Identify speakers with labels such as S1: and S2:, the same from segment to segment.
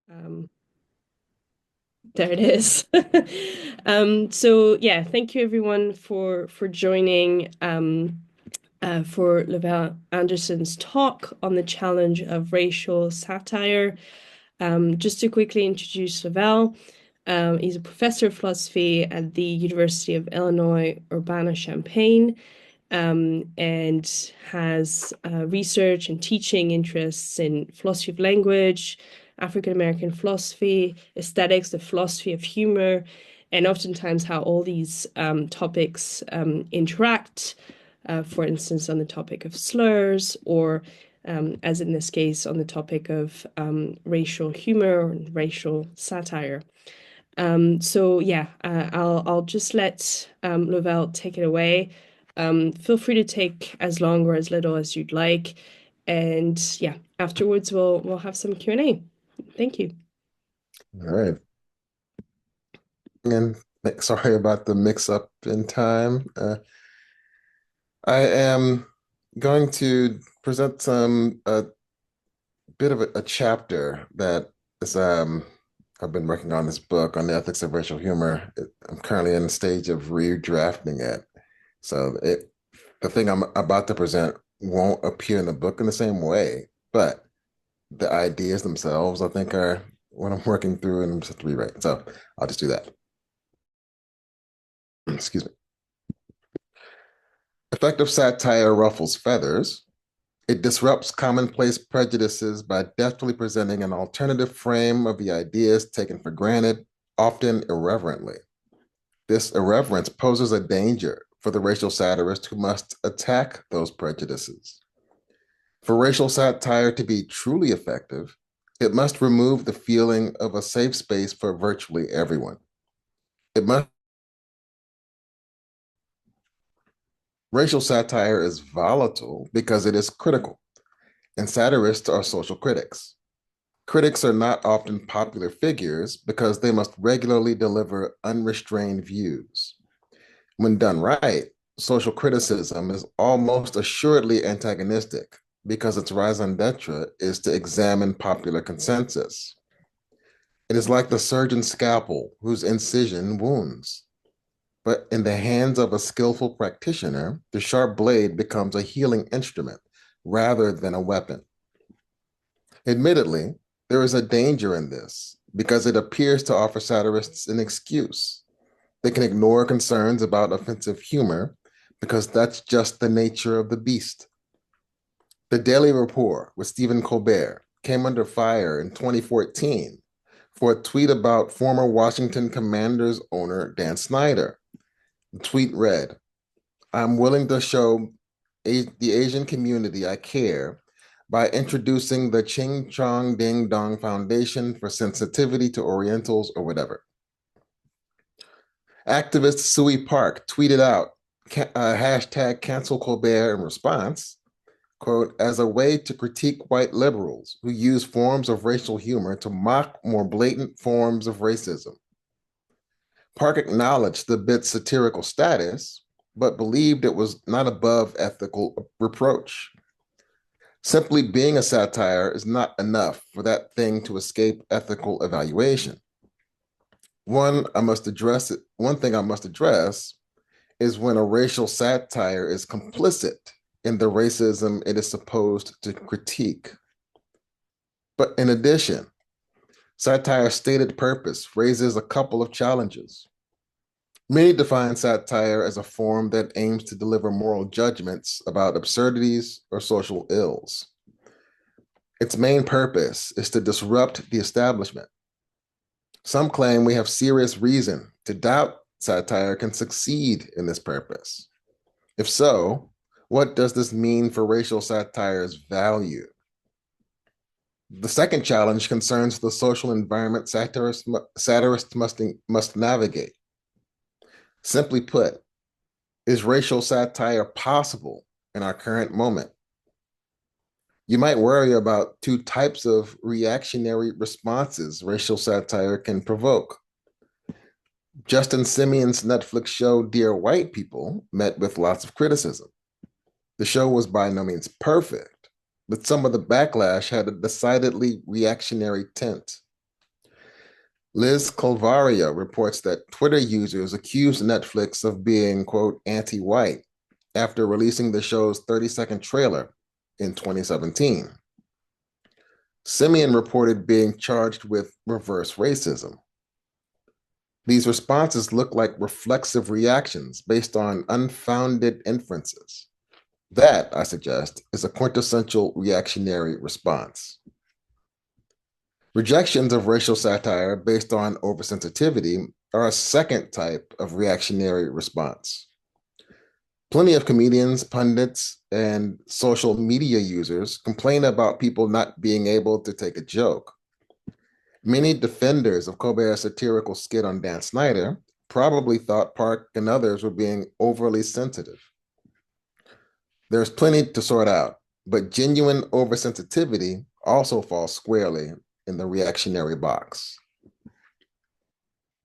S1: Um, there it is. So yeah, thank you everyone for joining for Luvell Anderson's talk on the challenge of racial satire. Just to quickly introduce Luvell, he's a professor of philosophy at the University of Illinois Urbana-Champaign, and has research and teaching interests in philosophy of language, African American philosophy, aesthetics, the philosophy of humor, and oftentimes how all these topics interact. For instance, on the topic of slurs, or as in this case, on the topic of racial humor or racial satire. So yeah, I'll just let Luvell take it away. Feel free to take as long or as little as you'd like. And yeah, afterwards we'll have some Q&A. Thank you.
S2: All right. And sorry about the mix up in time. I am going to present a bit of a chapter that is I've been working on this book on the ethics of racial humor. I'm currently in the stage of redrafting it. So the thing I'm about to present won't appear in the book in the same way, but the ideas themselves, I think, are what I'm working through and I'm just to rewrite. So I'll just do that. Excuse me. Effective satire ruffles feathers. It disrupts commonplace prejudices by deftly presenting an alternative frame of the ideas taken for granted, often irreverently. This irreverence poses a danger for the racial satirist who must attack those prejudices. For racial satire to be truly effective, it must remove the feeling of a safe space for virtually everyone. It must Racial satire is volatile because it is critical, and satirists are social critics. Critics are not often popular figures because they must regularly deliver unrestrained views. When done right, social criticism is almost assuredly antagonistic because its raison d'etre is to examine popular consensus. It is like the surgeon's scalpel whose incision wounds. But in the hands of a skillful practitioner, the sharp blade becomes a healing instrument rather than a weapon. Admittedly, there is a danger in this because it appears to offer satirists an excuse. They can ignore concerns about offensive humor because that's just the nature of the beast. The Daily Report with Stephen Colbert came under fire in 2014 for a tweet about former Washington Commanders owner Dan Snyder. The tweet read, I'm willing to show the Asian community I care by introducing the Ching Chong Ding Dong Foundation for Sensitivity to Orientals or whatever. Activist Sui Park tweeted out hashtag cancel Colbert in response, quote, as a way to critique white liberals who use forms of racial humor to mock more blatant forms of racism. Park acknowledged the bit's satirical status, but believed it was not above ethical reproach. Simply being a satire is not enough for that thing to escape ethical evaluation. One thing I must address is when a racial satire is complicit in the racism it is supposed to critique. But in addition, satire's stated purpose raises a couple of challenges. Many define satire as a form that aims to deliver moral judgments about absurdities or social ills. Its main purpose is to disrupt the establishment. Some claim we have serious reason to doubt satire can succeed in this purpose. If so, what does this mean for racial satire's value? The second challenge concerns the social environment satirists must navigate. Simply put, is racial satire possible in our current moment? You might worry about two types of reactionary responses racial satire can provoke. Justin Simeon's Netflix show Dear White People met with lots of criticism. The show was by no means perfect, but some of the backlash had a decidedly reactionary tint. Liz Calvario reports that Twitter users accused Netflix of being, quote, anti-white after releasing the show's 30-second trailer in 2017. Simeon reported being charged with reverse racism. These responses look like reflexive reactions based on unfounded inferences. That, I suggest, is a quintessential reactionary response. Rejections of racial satire based on oversensitivity are a second type of reactionary response. Plenty of comedians, pundits, and social media users complain about people not being able to take a joke. Many defenders of Colbert's satirical skit on Dan Snyder probably thought Park and others were being overly sensitive. There's plenty to sort out, but genuine oversensitivity also falls squarely in the reactionary box.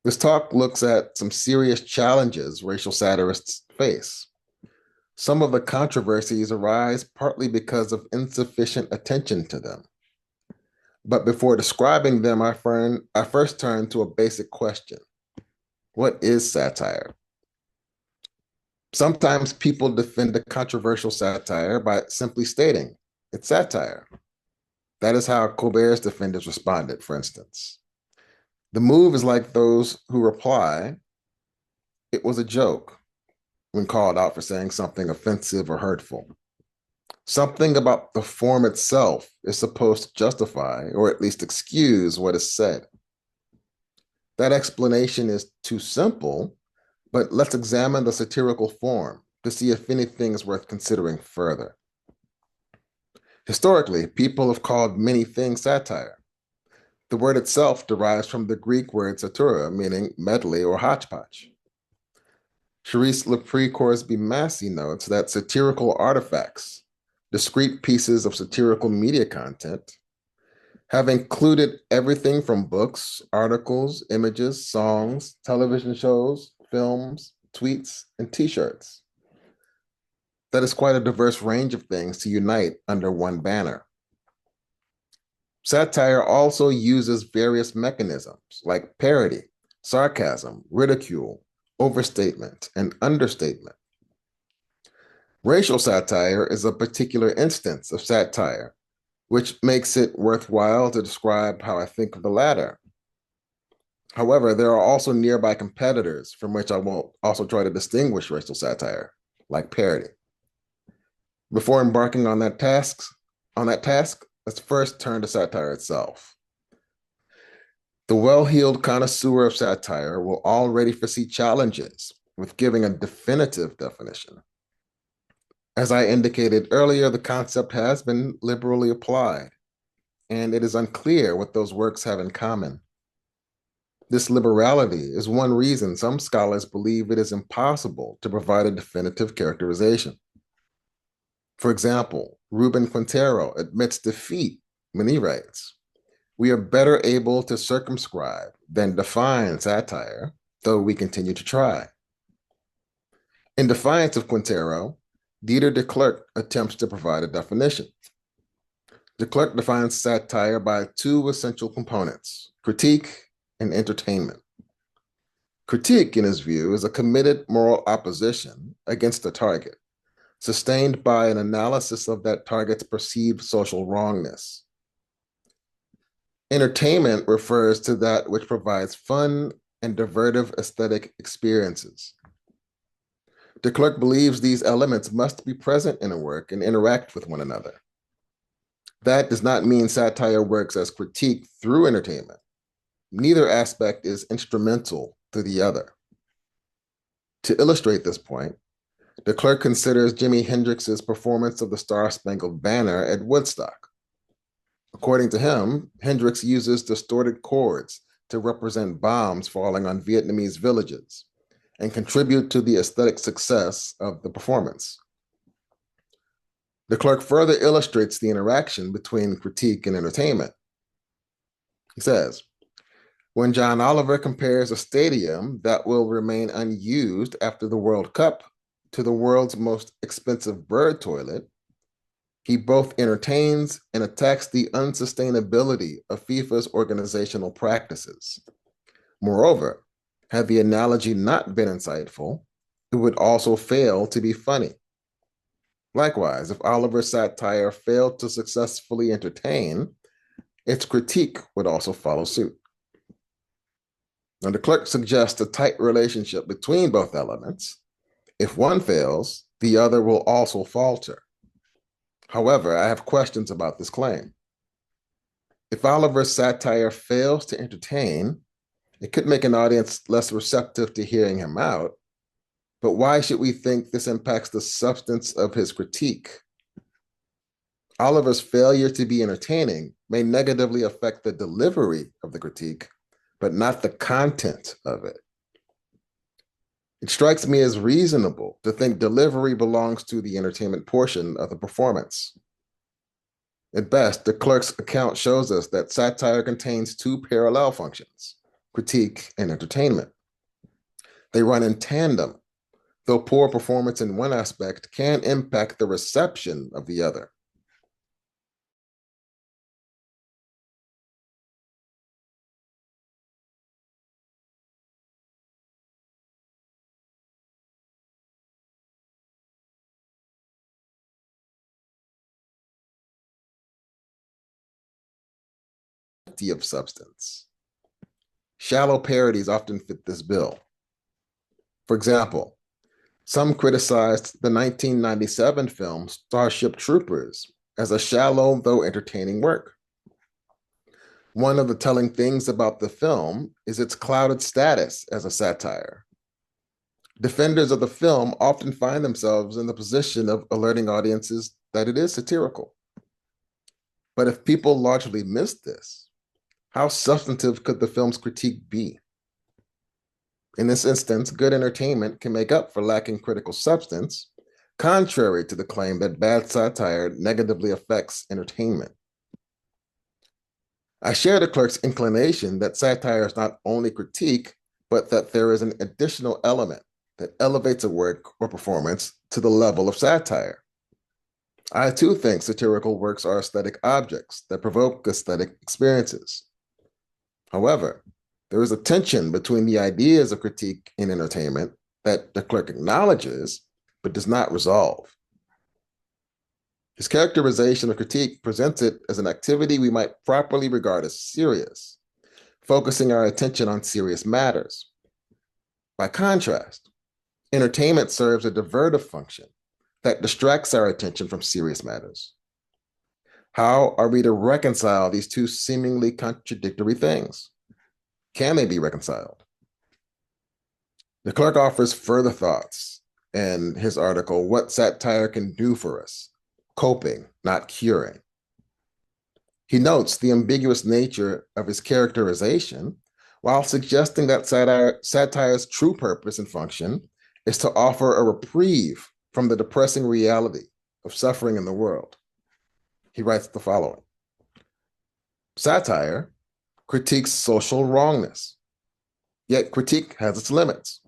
S2: This talk looks at some serious challenges racial satirists face. Some of the controversies arise partly because of insufficient attention to them. But before describing them, I first turn to a basic question. What is satire? Sometimes people defend a controversial satire by simply stating, it's satire. That is how Colbert's defenders responded, for instance. The move is like those who reply, it was a joke, when called out for saying something offensive or hurtful. Something about the form itself is supposed to justify or at least excuse what is said. That explanation is too simple, but let's examine the satirical form to see if anything is worth considering further. Historically, people have called many things satire. The word itself derives from the Greek word satura, meaning medley or hodgepodge. Charisse Lepore-Corsby-Massey notes that satirical artifacts, discrete pieces of satirical media content, have included everything from books, articles, images, songs, television shows, films, tweets, and t-shirts. That is quite a diverse range of things to unite under one banner. Satire also uses various mechanisms like parody, sarcasm, ridicule, overstatement, and understatement. Racial satire is a particular instance of satire, which makes it worthwhile to describe how I think of the latter. However, there are also nearby competitors from which I will also try to distinguish racial satire, like parody. Before embarking on that task, let's first turn to satire itself. The well-heeled connoisseur of satire will already foresee challenges with giving a definitive definition. As I indicated earlier, the concept has been liberally applied, and it is unclear what those works have in common. This liberality is one reason some scholars believe it is impossible to provide a definitive characterization. For example, Ruben Quintero admits defeat when he writes, "We are better able to circumscribe than define satire, though we continue to try." In defiance of Quintero, Dieter de Klerk attempts to provide a definition. De Klerk defines satire by two essential components, critique and entertainment. Critique, in his view, is a committed moral opposition against a target, sustained by an analysis of that target's perceived social wrongness. Entertainment refers to that which provides fun and divertive aesthetic experiences. De Klerk believes these elements must be present in a work and interact with one another. That does not mean satire works as critique through entertainment. Neither aspect is instrumental to the other. To illustrate this point, de Klerk considers Jimi Hendrix's performance of the Star-Spangled Banner at Woodstock. According to him, Hendrix uses distorted chords to represent bombs falling on Vietnamese villages and contribute to the aesthetic success of the performance. De Klerk further illustrates the interaction between critique and entertainment. He says, when John Oliver compares a stadium that will remain unused after the World Cup to the world's most expensive bird toilet, he both entertains and attacks the unsustainability of FIFA's organizational practices. Moreover, had the analogy not been insightful, it would also fail to be funny. Likewise, if Oliver's satire failed to successfully entertain, its critique would also follow suit. Now, the clerk suggests a tight relationship between both elements. If one fails, the other will also falter. However, I have questions about this claim. If Oliver's satire fails to entertain, it could make an audience less receptive to hearing him out. But why should we think this impacts the substance of his critique? Oliver's failure to be entertaining may negatively affect the delivery of the critique, but not the content of it. It strikes me as reasonable to think delivery belongs to the entertainment portion of the performance. At best, the clerk's account shows us that satire contains two parallel functions, critique and entertainment. They run in tandem, though poor performance in one aspect can impact the reception of the other. Of substance. Shallow parodies often fit this bill. For example, some criticized the 1997 film Starship Troopers as a shallow though entertaining work. One of the telling things about the film is its clouded status as a satire. Defenders of the film often find themselves in the position of alerting audiences that it is satirical. But if people largely miss this, how substantive could the film's critique be? In this instance, good entertainment can make up for lacking critical substance, contrary to the claim that bad satire negatively affects entertainment. I share the clerk's inclination that satire is not only critique, but that there is an additional element that elevates a work or performance to the level of satire. I too think satirical works are aesthetic objects that provoke aesthetic experiences. However, there is a tension between the ideas of critique and entertainment that the clerk acknowledges, but does not resolve. His characterization of critique presents it as an activity we might properly regard as serious, focusing our attention on serious matters. By contrast, entertainment serves a divertive function that distracts our attention from serious matters. How are we to reconcile these two seemingly contradictory things? Can they be reconciled? The clerk offers further thoughts in his article, What Satire Can Do for Us, Coping, Not Curing. He notes the ambiguous nature of his characterization while suggesting that satire's true purpose and function is to offer a reprieve from the depressing reality of suffering in the world. He writes the following: satire critiques social wrongness, yet critique has its limits.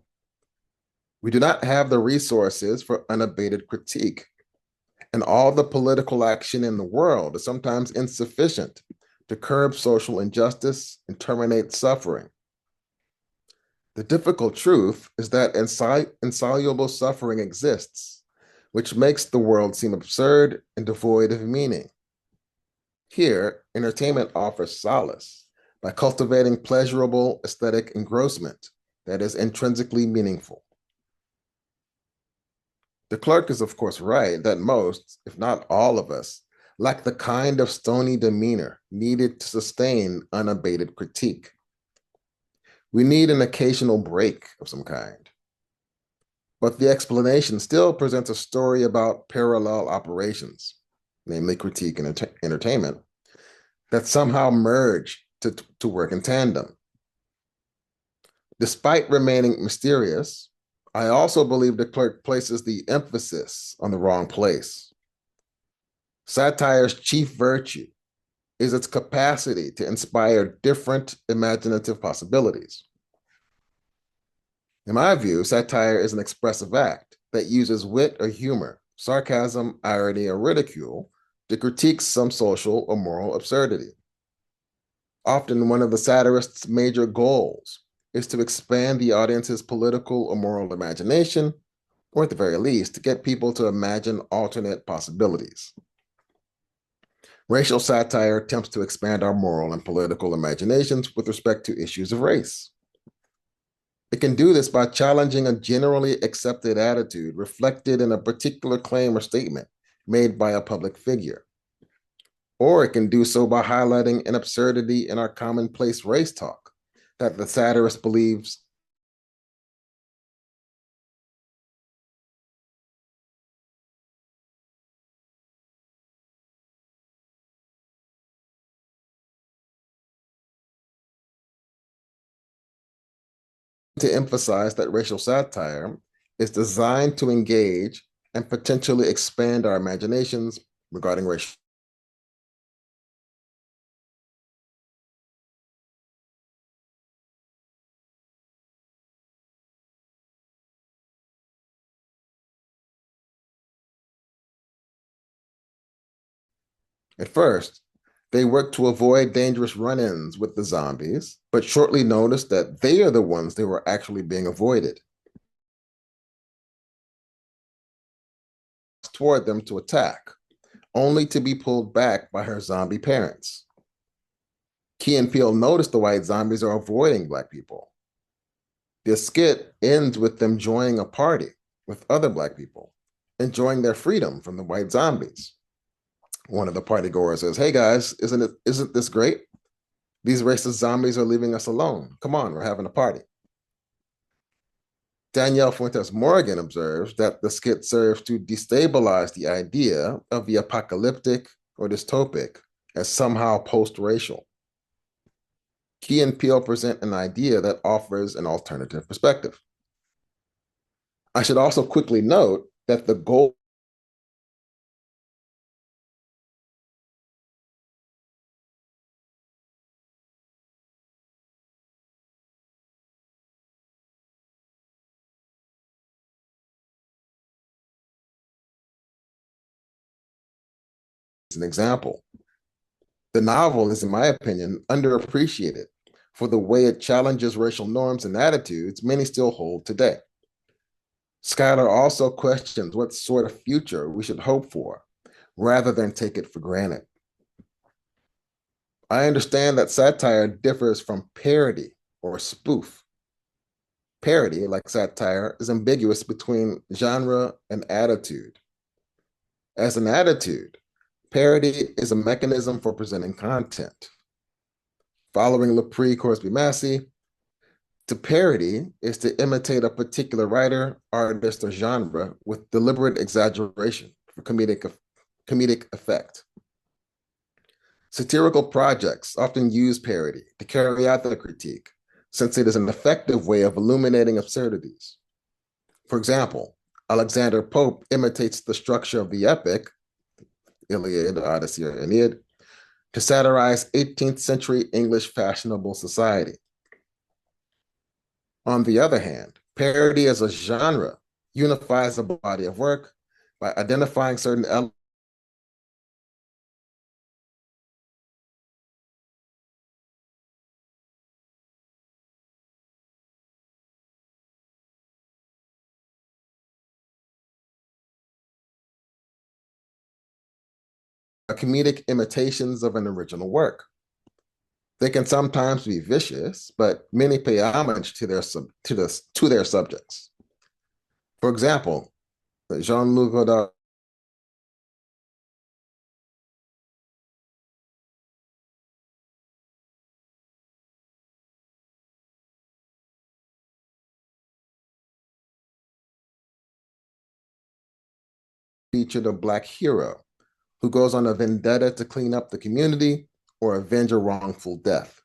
S2: We do not have the resources for unabated critique, and all the political action in the world is sometimes insufficient to curb social injustice and terminate suffering. The difficult truth is that insoluble suffering exists, which makes the world seem absurd and devoid of meaning. Here, entertainment offers solace by cultivating pleasurable aesthetic engrossment that is intrinsically meaningful. The clerk is, of course, right that most, if not all of us, lack the kind of stony demeanor needed to sustain unabated critique. We need an occasional break of some kind. But the explanation still presents a story about parallel operations, namely critique and entertainment, that somehow merge to work in tandem. Despite remaining mysterious, I also believe the clerk places the emphasis on the wrong place. Satire's chief virtue is its capacity to inspire different imaginative possibilities. In my view, satire is an expressive act that uses wit or humor, sarcasm, irony, or ridicule to critique some social or moral absurdity. Often one of the satirist's major goals is to expand the audience's political or moral imagination, or at the very least, to get people to imagine alternate possibilities. Racial satire attempts to expand our moral and political imaginations with respect to issues of race. It can do this by challenging a generally accepted attitude reflected in a particular claim or statement made by a public figure. Or it can do so by highlighting an absurdity in our commonplace race talk that the satirist believes to emphasize that racial satire is designed to engage and potentially expand our imaginations regarding racial. At first, they work to avoid dangerous run-ins with the zombies, but shortly notice that they are the ones they were actually being avoided. Toward them to attack, only to be pulled back by her zombie parents. Key and Peele notice the white zombies are avoiding Black people. The skit ends with them joining a party with other Black people, enjoying their freedom from the white zombies. One of the partygoers says, "Hey guys, isn't this great? These racist zombies are leaving us alone. Come on, we're having a party." Danielle Fuentes Morgan observes that the skit serves to destabilize the idea of the apocalyptic or dystopic as somehow post-racial. Key and Peele present an idea that offers an alternative perspective. I should also quickly note that the goal is an example. The novel is, in my opinion, underappreciated for the way it challenges racial norms and attitudes many still hold today. Schuyler also questions what sort of future we should hope for, rather than take it for granted. I understand that satire differs from parody or spoof. Parody, like satire, is ambiguous between genre and attitude. As an attitude, parody is a mechanism for presenting content. Following Lepore, Corsby, Massey, to parody is to imitate a particular writer, artist, or genre with deliberate exaggeration for comedic effect. Satirical projects often use parody to carry out their critique, since it is an effective way of illuminating absurdities. For example, Alexander Pope imitates the structure of the epic, Iliad, Odyssey, or Aeneid, to satirize 18th century English fashionable society. On the other hand, parody as a genre unifies a body of work by identifying certain elements comedic imitations of an original work. They can sometimes be vicious, but many pay homage to their subjects. For example, Jean-Luc Godard featured a Black hero who goes on a vendetta to clean up the community or avenge a wrongful death.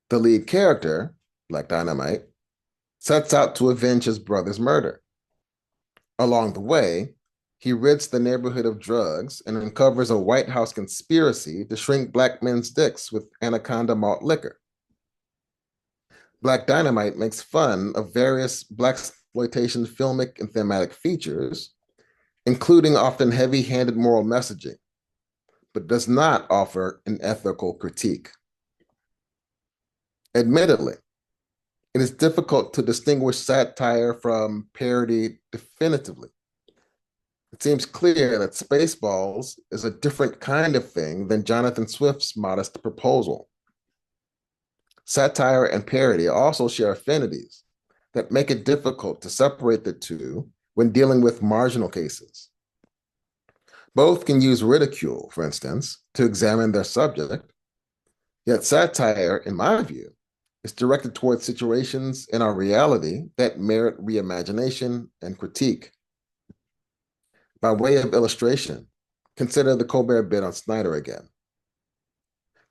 S2: The lead character, Black Dynamite, sets out to avenge his brother's murder. Along the way, he rids the neighborhood of drugs and uncovers a White House conspiracy to shrink Black men's dicks with Anaconda malt liquor. Black Dynamite makes fun of various Blaxploitation filmic and thematic features, including often heavy-handed moral messaging, but does not offer an ethical critique. Admittedly, It is difficult to distinguish satire from parody definitively. It seems clear that Spaceballs is a different kind of thing than Jonathan Swift's modest proposal. Satire and parody also share affinities that make it difficult to separate the two when dealing with marginal cases. Both can use ridicule, for instance, to examine their subject, yet satire, in my view, is directed towards situations in our reality that merit reimagination and critique. By way of illustration, consider the Colbert bit on Snyder again.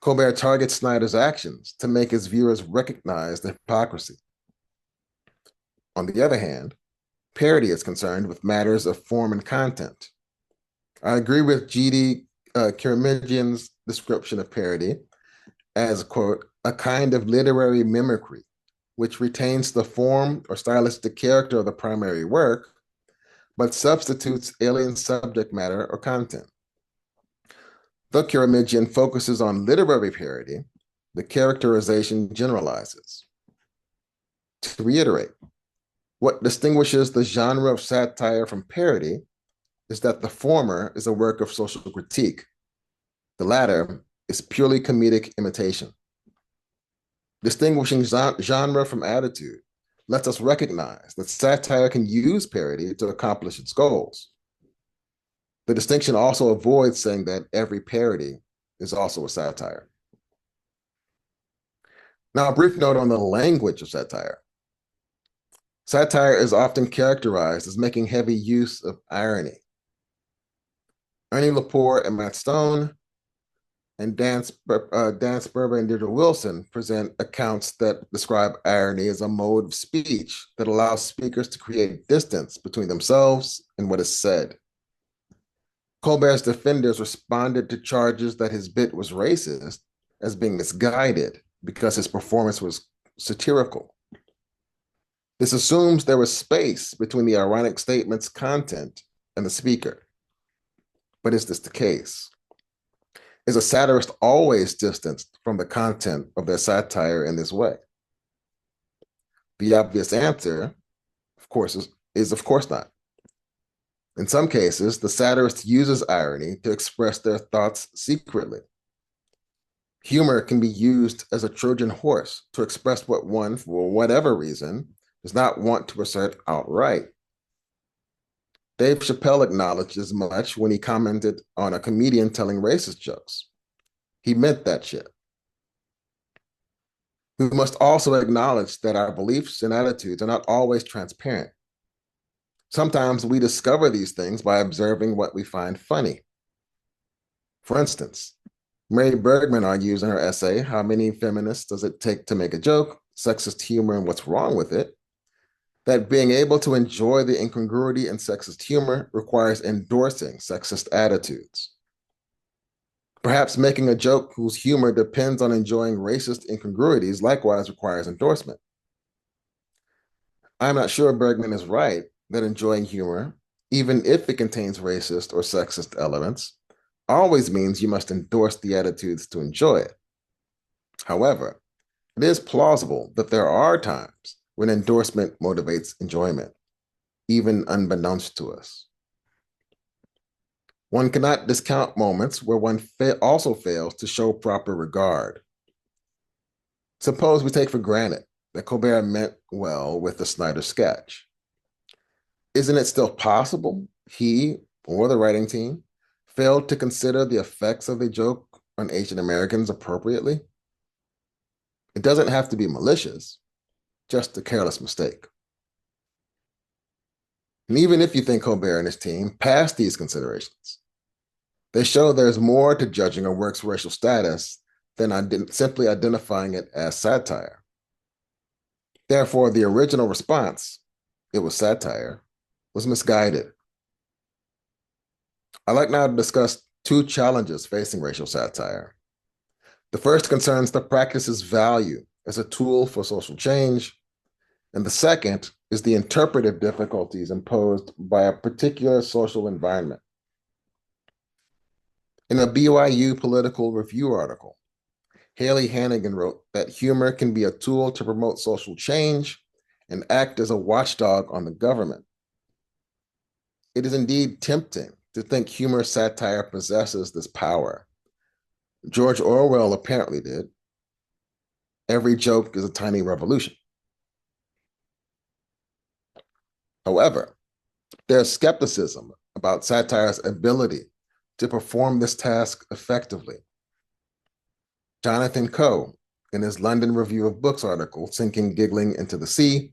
S2: Colbert targets Snyder's actions to make his viewers recognize the hypocrisy. On the other hand, parody is concerned with matters of form and content. I agree with G.D. Kiramigian's description of parody as, quote, a kind of literary mimicry, which retains the form or stylistic character of the primary work, but substitutes alien subject matter or content. Though Kiramigian focuses on literary parody, the characterization generalizes. To reiterate, what distinguishes the genre of satire from parody is that the former is a work of social critique. The latter is purely comedic imitation. Distinguishing genre from attitude lets us recognize that satire can use parody to accomplish its goals. The distinction also avoids saying that every parody is also a satire. Now, a brief note on the language of satire. Satire is often characterized as making heavy use of irony. Ernie Lepore and Matt Stone and Dan Sperber and Deirdre Wilson present accounts that describe irony as a mode of speech that allows speakers to create distance between themselves and what is said. Colbert's defenders responded to charges that his bit was racist as being misguided because his performance was satirical. This assumes there was space between the ironic statement's content and the speaker. But is this the case? Is a satirist always distanced from the content of their satire in this way? The obvious answer, of course, is of course not. In some cases, the satirist uses irony to express their thoughts secretly. Humor can be used as a Trojan horse to express what one, for whatever reason, does not want to assert outright. Dave Chappelle acknowledged as much when he commented on a comedian telling racist jokes. He meant that shit. We must also acknowledge that our beliefs and attitudes are not always transparent. Sometimes we discover these things by observing what we find funny. For instance, Mary Bergman argues in her essay, How Many Feminists Does It Take to Make a Joke? Sexist Humor and What's Wrong with It? That being able to enjoy the incongruity in sexist humor requires endorsing sexist attitudes. Perhaps making a joke whose humor depends on enjoying racist incongruities likewise requires endorsement. I'm not sure Bergman is right that enjoying humor, even if it contains racist or sexist elements, always means you must endorse the attitudes to enjoy it. However, it is plausible that there are times when endorsement motivates enjoyment, even unbeknownst to us. One cannot discount moments where one also fails to show proper regard. Suppose we take for granted that Colbert meant well with the Snyder sketch. Isn't it still possible he or the writing team failed to consider the effects of the joke on Asian Americans appropriately? It doesn't have to be malicious, just a careless mistake. And even if you think Colbert and his team passed these considerations, they show there's more to judging a work's racial status than simply identifying it as satire. Therefore, the original response, it was satire, was misguided. I'd like now to discuss two challenges facing racial satire. The first concerns the practice's value as a tool for social change, and the second is the interpretive difficulties imposed by a particular social environment. In a BYU Political Review article, Haley Hannigan wrote that humor can be a tool to promote social change and act as a watchdog on the government. It is indeed tempting to think humor satire possesses this power. George Orwell apparently did. Every joke is a tiny revolution. However, there's skepticism about satire's ability to perform this task effectively. Jonathan Coe, in his London Review of Books article, Sinking Giggling into the Sea,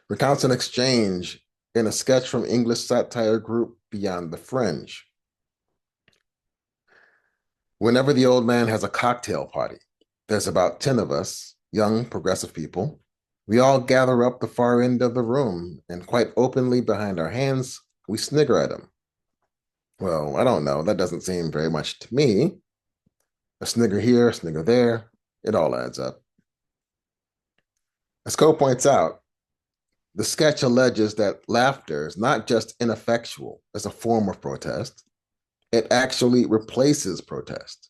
S2: recounts an exchange in a sketch from English satire group Beyond the Fringe. Whenever the old man has a cocktail party, there's about 10 of us, young progressive people. We all gather up the far end of the room, and quite openly behind our hands, we snigger at him. Well, I don't know. That doesn't seem very much to me. A snigger here, a snigger there, it all adds up. As Coe points out, the sketch alleges that laughter is not just ineffectual as a form of protest, it actually replaces protest.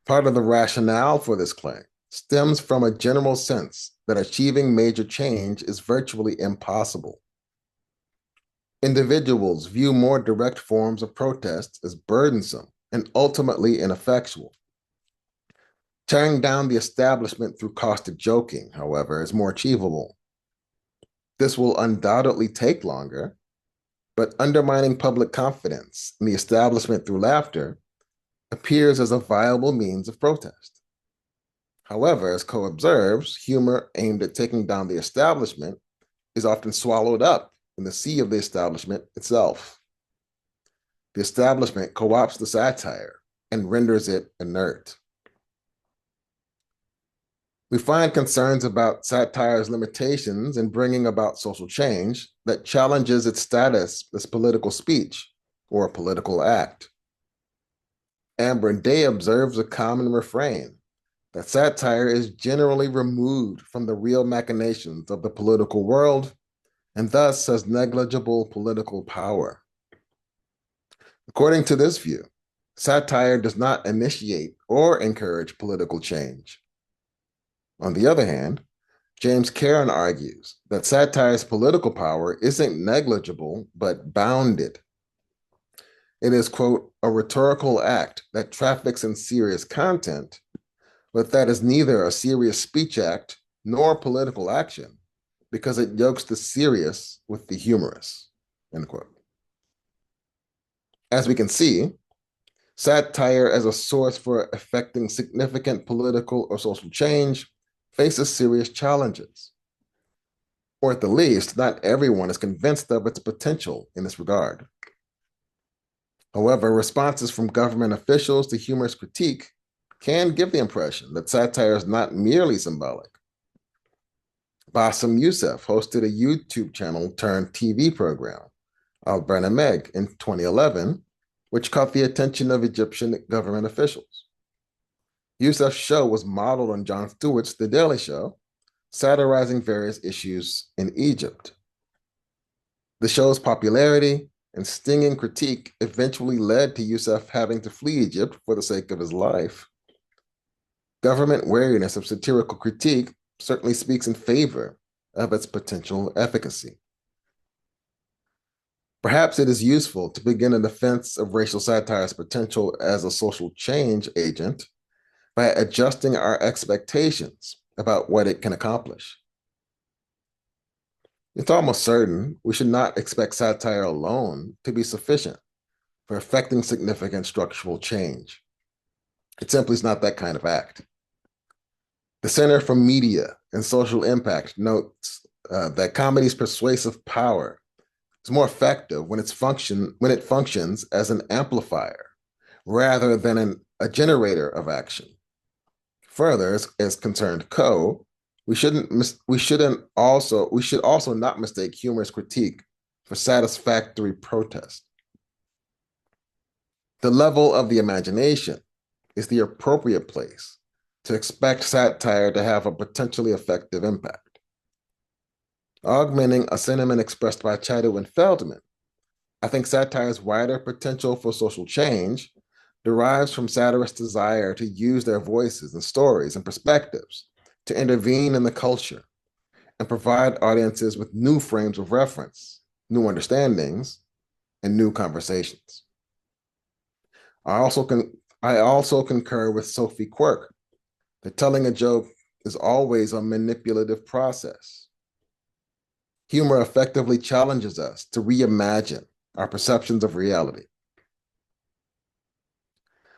S2: Part of the rationale for this claim stems from a general sense that achieving major change is virtually impossible. Individuals view more direct forms of protest as burdensome and ultimately ineffectual. Tearing down the establishment through caustic joking, however, is more achievable. This will undoubtedly take longer, but undermining public confidence in the establishment through laughter appears as a viable means of protest. However, as Coe observes, humor aimed at taking down the establishment is often swallowed up in the sea of the establishment itself. The establishment co-opts the satire and renders it inert. We find concerns about satire's limitations in bringing about social change that challenges its status as political speech or a political act. Amber Day observes a common refrain that satire is generally removed from the real machinations of the political world and thus has negligible political power. According to this view, satire does not initiate or encourage political change. On the other hand, James Caron argues that satire's political power isn't negligible, but bounded. It is, quote, a rhetorical act that traffics in serious content, but that is neither a serious speech act nor political action because it yokes the serious with the humorous, end quote. As we can see, satire as a source for effecting significant political or social change faces serious challenges. Or at the least, not everyone is convinced of its potential in this regard. However, responses from government officials to humorous critique can give the impression that satire is not merely symbolic. Bassem Youssef hosted a YouTube channel turned TV program, Al Meg, in 2011, which caught the attention of Egyptian government officials. Youssef's show was modeled on Jon Stewart's The Daily Show, satirizing various issues in Egypt. The show's popularity and stinging critique eventually led to Youssef having to flee Egypt for the sake of his life. Government wariness of satirical critique certainly speaks in favor of its potential efficacy. Perhaps it is useful to begin a defense of racial satire's potential as a social change agent by adjusting our expectations about what it can accomplish. It's almost certain we should not expect satire alone to be sufficient for effecting significant structural change. It simply is not that kind of act. The Center for Media and Social Impact notes that comedy's persuasive power is more effective when it functions as an amplifier rather than a generator of action. Further, as concerned Coe, we should also not mistake humorous critique for satisfactory protest. The level of the imagination is the appropriate place to expect satire to have a potentially effective impact. Augmenting a sentiment expressed by Chadwick and Feldman, I think satire's wider potential for social change derives from satirists' desire to use their voices and stories and perspectives to intervene in the culture and provide audiences with new frames of reference, new understandings, and new conversations. I also concur with Sophie Quirk that telling a joke is always a manipulative process. Humor effectively challenges us to reimagine our perceptions of reality.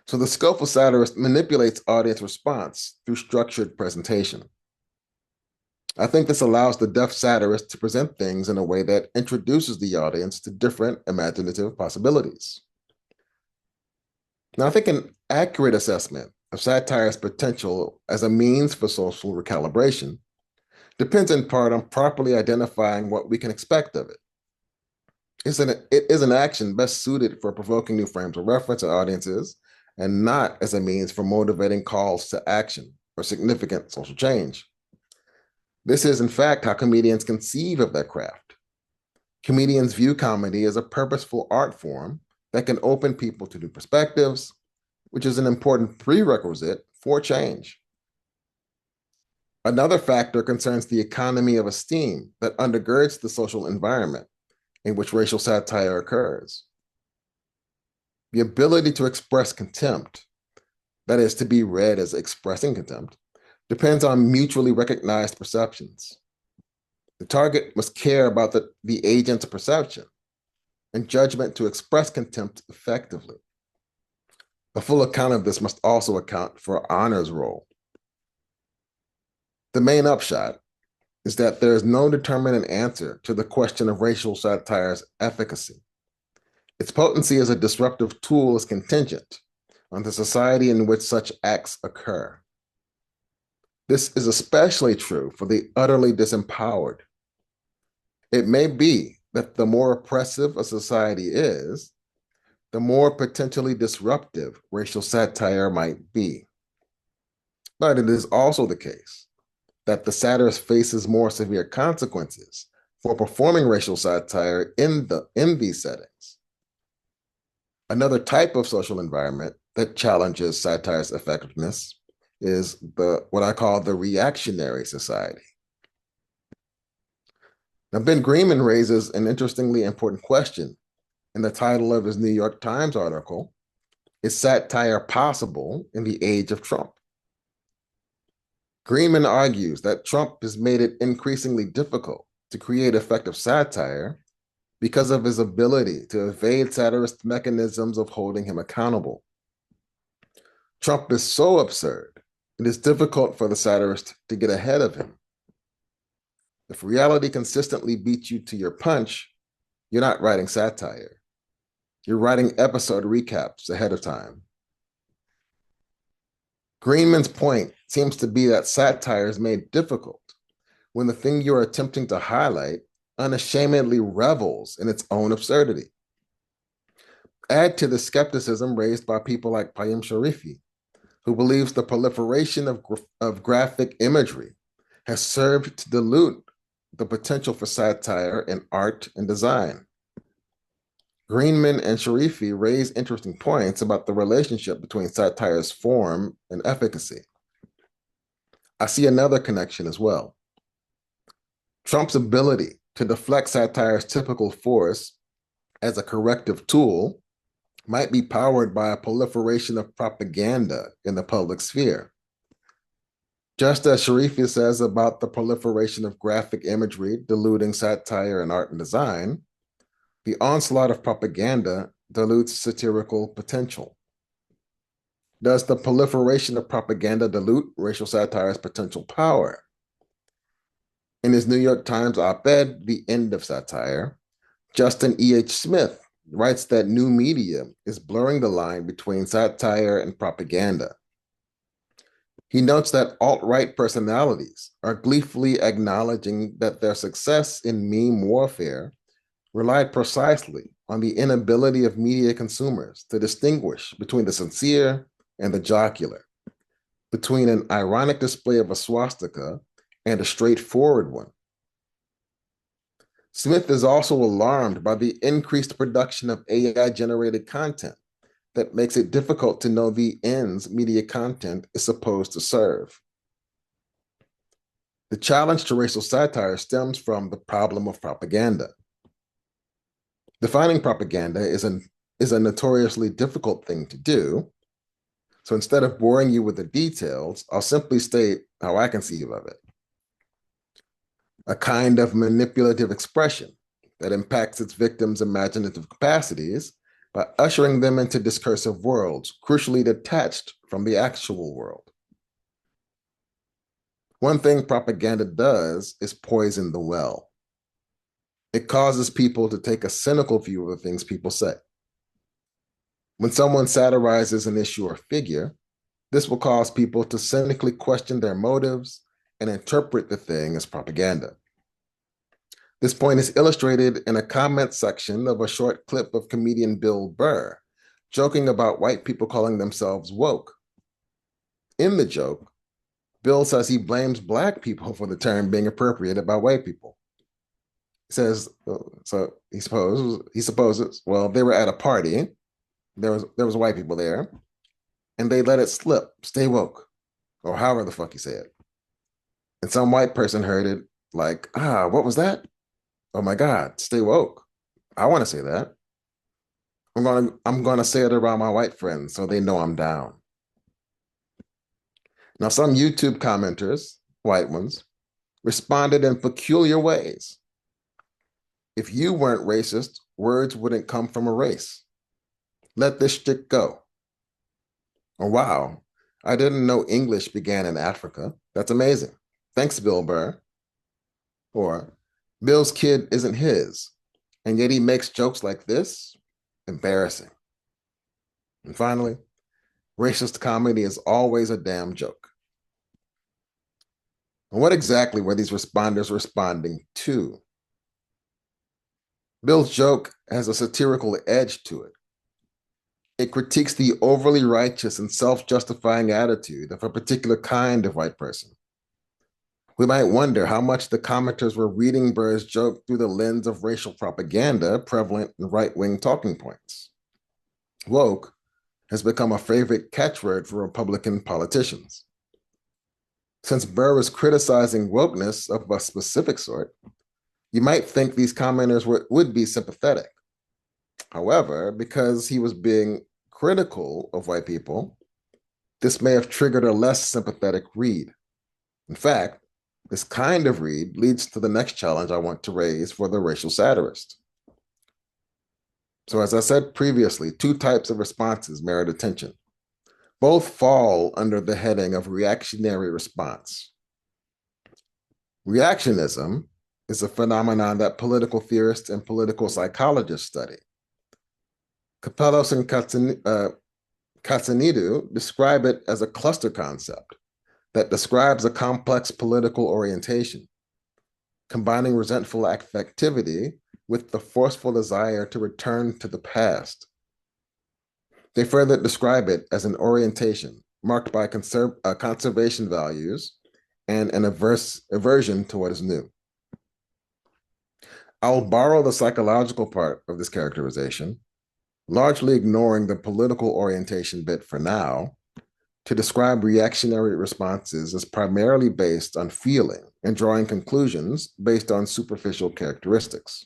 S2: So the skillful satirist manipulates audience response through structured presentation. I think this allows the deft satirist to present things in a way that introduces the audience to different imaginative possibilities. Now, I think an accurate assessment of satire's potential as a means for social recalibration depends in part on properly identifying what we can expect of it. It is an action best suited for provoking new frames of reference to audiences and not as a means for motivating calls to action or significant social change. This is, in fact, how comedians conceive of their craft. Comedians view comedy as a purposeful art form that can open people to new perspectives, which is an important prerequisite for change. Another factor concerns the economy of esteem that undergirds the social environment in which racial satire occurs. The ability to express contempt, that is, to be read as expressing contempt, depends on mutually recognized perceptions. The target must care about the agent's perception and judgment to express contempt effectively. A full account of this must also account for honor's role. The main upshot is that there is no determinate answer to the question of racial satire's efficacy. Its potency as a disruptive tool is contingent on the society in which such acts occur. This is especially true for the utterly disempowered. It may be that the more oppressive a society is, the more potentially disruptive racial satire might be. But it is also the case that the satirist faces more severe consequences for performing racial satire in these settings. Another type of social environment that challenges satire's effectiveness is what I call the reactionary society. Now, Ben Greenman raises an interestingly important question in the title of his New York Times article, "Is Satire Possible in the Age of Trump?" Greenman argues that Trump has made it increasingly difficult to create effective satire because of his ability to evade satirist mechanisms of holding him accountable. Trump is so absurd, it is difficult for the satirist to get ahead of him. If reality consistently beats you to your punch, you're not writing satire. You're writing episode recaps ahead of time. Greenman's point seems to be that satire is made difficult when the thing you're attempting to highlight unashamedly revels in its own absurdity. Add to the skepticism raised by people like Payam Sharifi, who believes the proliferation of graphic imagery has served to dilute the potential for satire in art and design. Greenman and Sharifi raise interesting points about the relationship between satire's form and efficacy. I see another connection as well. Trump's ability to deflect satire's typical force as a corrective tool might be powered by a proliferation of propaganda in the public sphere. Just as Sharifi says about the proliferation of graphic imagery diluting satire in art and design, the onslaught of propaganda dilutes satirical potential. Does the proliferation of propaganda dilute racial satire's potential power? In his New York Times op-ed, The End of Satire, Justin E.H. Smith writes that new media is blurring the line between satire and propaganda. He notes that alt-right personalities are gleefully acknowledging that their success in meme warfare relied precisely on the inability of media consumers to distinguish between the sincere and the jocular, between an ironic display of a swastika and a straightforward one. Smith is also alarmed by the increased production of AI-generated content that makes it difficult to know the ends media content is supposed to serve. The challenge to racial satire stems from the problem of propaganda. Defining propaganda is a notoriously difficult thing to do. So instead of boring you with the details, I'll simply state how I conceive of it. A kind of manipulative expression that impacts its victims' imaginative capacities by ushering them into discursive worlds, crucially detached from the actual world. One thing propaganda does is poison the well. It causes people to take a cynical view of the things people say. When someone satirizes an issue or figure, this will cause people to cynically question their motives and interpret the thing as propaganda. This point is illustrated in a comment section of a short clip of comedian Bill Burr joking about white people calling themselves woke. In the joke, Bill says he blames Black people for the term being appropriated by white people. He says, so he supposes, well, they were at a party, there was white people there, and they let it slip, stay woke, or however the fuck he said. And some white person heard it like, what was that? Oh my God, stay woke. I want to say that. I'm gonna say it around my white friends so they know I'm down. Now, some YouTube commenters, white ones, responded in peculiar ways. If you weren't racist, words wouldn't come from a race. Let this shit go. Or wow, I didn't know English began in Africa. That's amazing. Thanks, Bill Burr. Or Bill's kid isn't his, and yet he makes jokes like this? Embarrassing. And finally, racist comedy is always a damn joke. And what exactly were these responders responding to? Bill's joke has a satirical edge to it. It critiques the overly righteous and self-justifying attitude of a particular kind of white person. We might wonder how much the commenters were reading Burr's joke through the lens of racial propaganda prevalent in right-wing talking points. Woke has become a favorite catchword for Republican politicians. Since Burr was criticizing wokeness of a specific sort, you might think these commenters would be sympathetic. However, because he was being critical of white people, this may have triggered a less sympathetic read. In fact, this kind of read leads to the next challenge I want to raise for the racial satirist. So as I said previously, two types of responses merit attention. Both fall under the heading of reactionary response. Reactionism is a phenomenon that political theorists and political psychologists study. Capellos and Castaneda describe it as a cluster concept that describes a complex political orientation, combining resentful affectivity with the forceful desire to return to the past. They further describe it as an orientation marked by conservation values and an aversion to what is new. I'll borrow the psychological part of this characterization, largely ignoring the political orientation bit for now, to describe reactionary responses as primarily based on feeling and drawing conclusions based on superficial characteristics.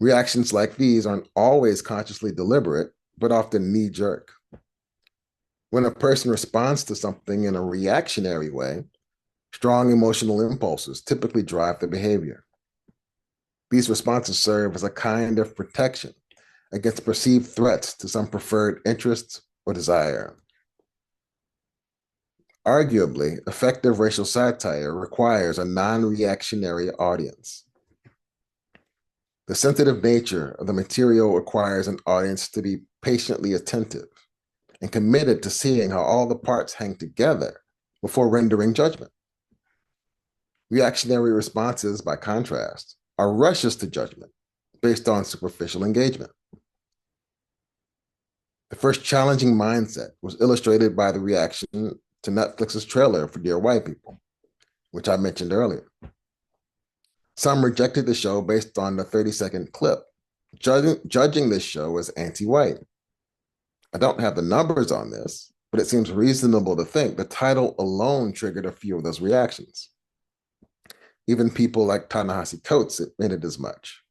S2: Reactions like these aren't always consciously deliberate, but often knee-jerk. When a person responds to something in a reactionary way, strong emotional impulses typically drive the behavior. These responses serve as a kind of protection against perceived threats to some preferred interest or desire. Arguably, effective racial satire requires a non-reactionary audience. The sensitive nature of the material requires an audience to be patiently attentive and committed to seeing how all the parts hang together before rendering judgment. Reactionary responses, by contrast, are rushes to judgment based on superficial engagement. The first challenging mindset was illustrated by the reaction to Netflix's trailer for Dear White People, which I mentioned earlier. Some rejected the show based on the 30-second clip, judging this show as anti-white. I don't have the numbers on this, but it seems reasonable to think the title alone triggered a few of those reactions. Even people like Ta-Nehisi Coates admitted as much.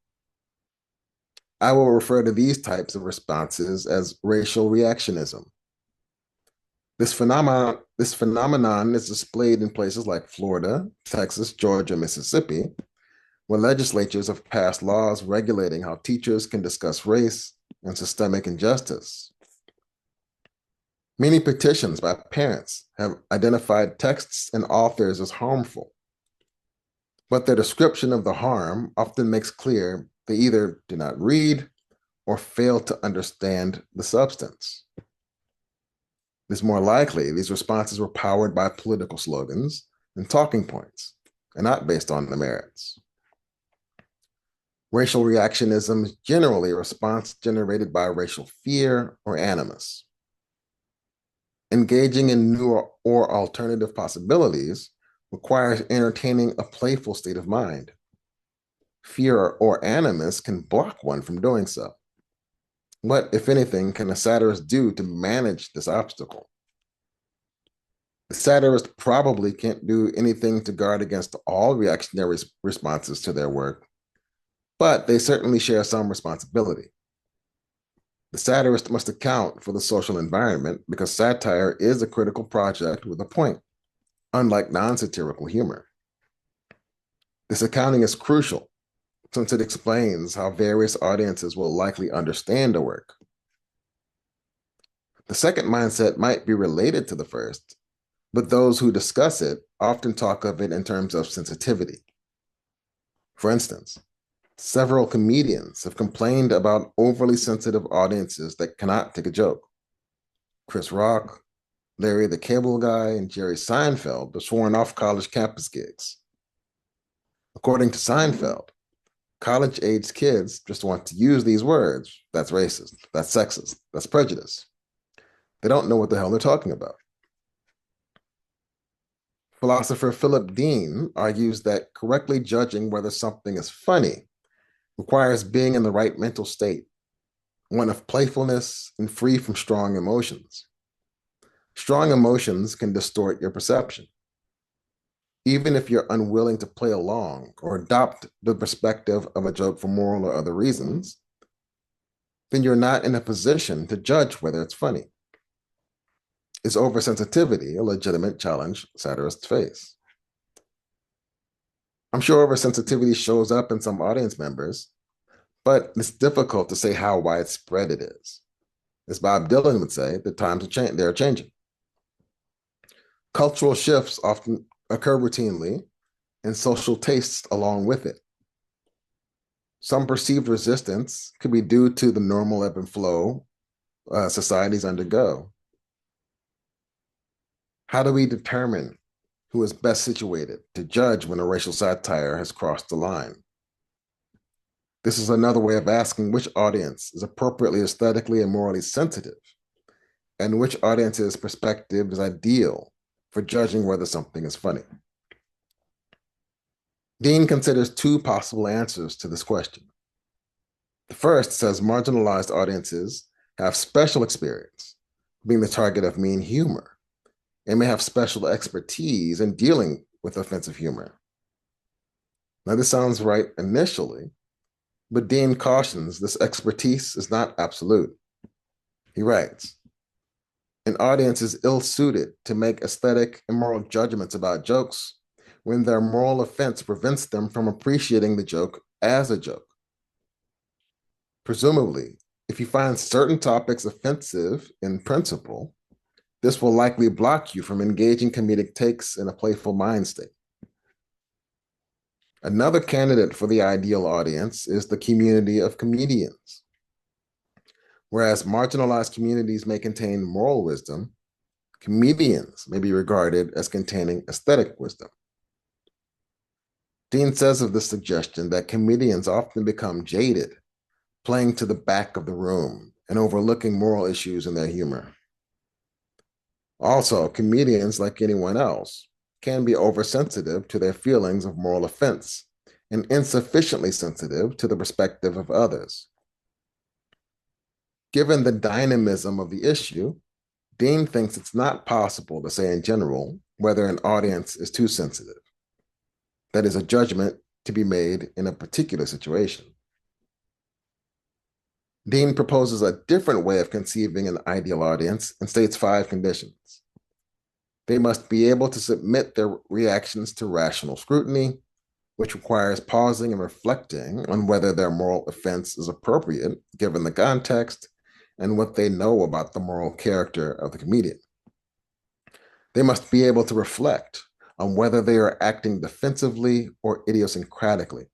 S2: I will refer to these types of responses as racial reactionism. This phenomenon is displayed in places like Florida, Texas, Georgia, Mississippi, where legislatures have passed laws regulating how teachers can discuss race and systemic injustice. Many petitions by parents have identified texts and authors as harmful, but their description of the harm often makes clear they either do not read or fail to understand the substance. It is more likely these responses were powered by political slogans and talking points, and not based on the merits. Racial reactionism is generally a response generated by racial fear or animus. Engaging in new or alternative possibilities requires entertaining a playful state of mind. Fear or animus can block one from doing so. What, if anything, can a satirist do to manage this obstacle? The satirist probably can't do anything to guard against all reactionary responses to their work, but they certainly share some responsibility. The satirist must account for the social environment because satire is a critical project with a point, unlike non-satirical humor. This accounting is crucial since it explains how various audiences will likely understand a work. The second mindset might be related to the first, but those who discuss it often talk of it in terms of sensitivity. For instance, several comedians have complained about overly sensitive audiences that cannot take a joke. Chris Rock, Larry the Cable Guy, and Jerry Seinfeld have sworn off college campus gigs. According to Seinfeld, college-aged kids just want to use these words. That's racist, that's sexist, that's prejudice. They don't know what the hell they're talking about. Philosopher Philip Dean argues that correctly judging whether something is funny requires being in the right mental state, one of playfulness and free from strong emotions. Strong emotions can distort your perception. Even if you're unwilling to play along or adopt the perspective of a joke for moral or other reasons, then you're not in a position to judge whether it's funny. Is oversensitivity a legitimate challenge satirists face? I'm sure oversensitivity shows up in some audience members, but it's difficult to say how widespread it is. As Bob Dylan would say, the times they're changing. Cultural shifts often occur routinely, and social tastes along with it. Some perceived resistance could be due to the normal ebb and flow societies undergo. How do we determine who is best situated to judge when a racial satire has crossed the line? This is another way of asking which audience is appropriately aesthetically and morally sensitive, and which audience's perspective is ideal for judging whether something is funny. Dean considers two possible answers to this question. The first says marginalized audiences have special experience, being the target of mean humor, and may have special expertise in dealing with offensive humor. Now, this sounds right initially, but Dean cautions this expertise is not absolute. He writes, an audience is ill-suited to make aesthetic and moral judgments about jokes when their moral offense prevents them from appreciating the joke as a joke. Presumably, if you find certain topics offensive in principle, this will likely block you from engaging comedic takes in a playful mind state. Another candidate for the ideal audience is the community of comedians. Whereas marginalized communities may contain moral wisdom, comedians may be regarded as containing aesthetic wisdom. Dean says of this suggestion that comedians often become jaded, playing to the back of the room and overlooking moral issues in their humor. Also, comedians, like anyone else, can be oversensitive to their feelings of moral offense and insufficiently sensitive to the perspective of others. Given the dynamism of the issue, Dean thinks it's not possible to say in general whether an audience is too sensitive. That is a judgment to be made in a particular situation. Dean proposes a different way of conceiving an ideal audience and states 5 conditions. They must be able to submit their reactions to rational scrutiny, which requires pausing and reflecting on whether their moral offense is appropriate given the context and what they know about the moral character of the comedian. They must be able to reflect on whether they are acting defensively or idiosyncratically.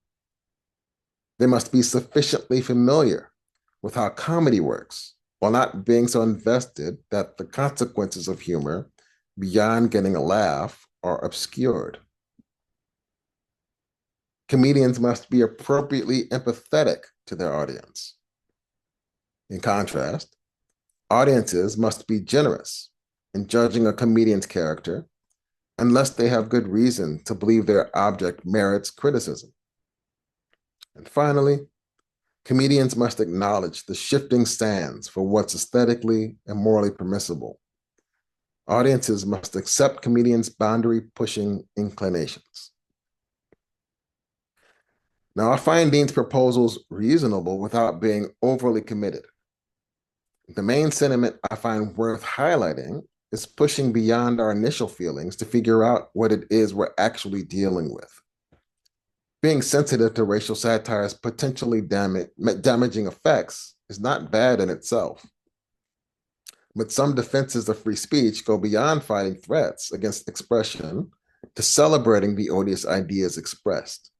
S2: They must be sufficiently familiar with how comedy works while not being so invested that the consequences of humor beyond getting a laugh are obscured. Comedians must be appropriately empathetic to their audience. In contrast, audiences must be generous in judging a comedian's character unless they have good reason to believe their object merits criticism. And finally, comedians must acknowledge the shifting stands for what's aesthetically and morally permissible. Audiences must accept comedians' boundary-pushing inclinations. Now, I find Dean's proposals reasonable without being overly committed. The main sentiment I find worth highlighting is pushing beyond our initial feelings to figure out what it is we're actually dealing with. Being sensitive to racial satire's potentially damaging effects is not bad in itself. But some defenses of free speech go beyond fighting threats against expression to celebrating the odious ideas expressed.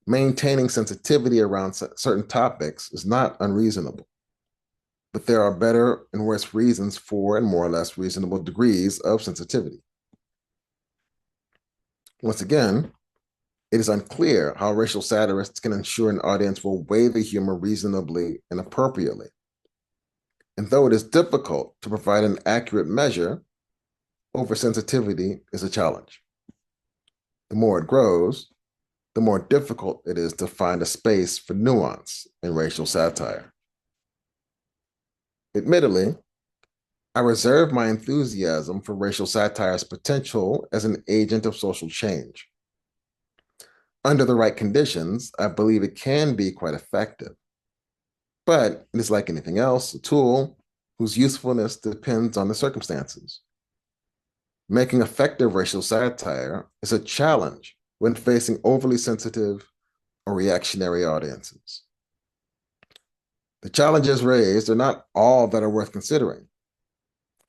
S2: Maintaining sensitivity around certain topics is not unreasonable, but there are better and worse reasons for and more or less reasonable degrees of sensitivity. Once again, it is unclear how racial satirists can ensure an audience will weigh the humor reasonably and appropriately. And though it is difficult to provide an accurate measure, oversensitivity is a challenge. The more it grows, the more difficult it is to find a space for nuance in racial satire. Admittedly, I reserve my enthusiasm for racial satire's potential as an agent of social change. Under the right conditions, I believe it can be quite effective. But it is like anything else, a tool whose usefulness depends on the circumstances. Making effective racial satire is a challenge when facing overly sensitive or reactionary audiences. The challenges raised are not all that are worth considering.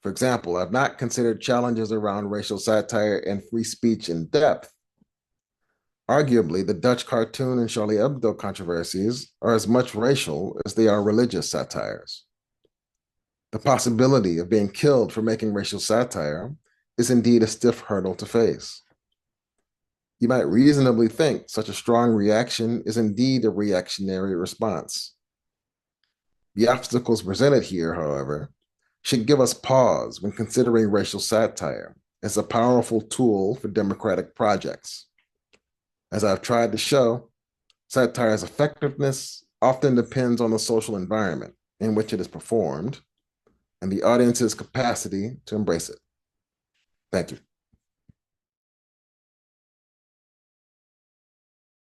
S2: For example, I've not considered challenges around racial satire and free speech in depth. Arguably, the Dutch cartoon and Charlie Hebdo controversies are as much racial as they are religious satires. The possibility of being killed for making racial satire is indeed a stiff hurdle to face. You might reasonably think such a strong reaction is indeed a reactionary response. The obstacles presented here, however, should give us pause when considering racial satire as a powerful tool for democratic projects. As I've tried to show, satire's effectiveness often depends on the social environment in which it is performed and the audience's capacity to embrace it. Thank you.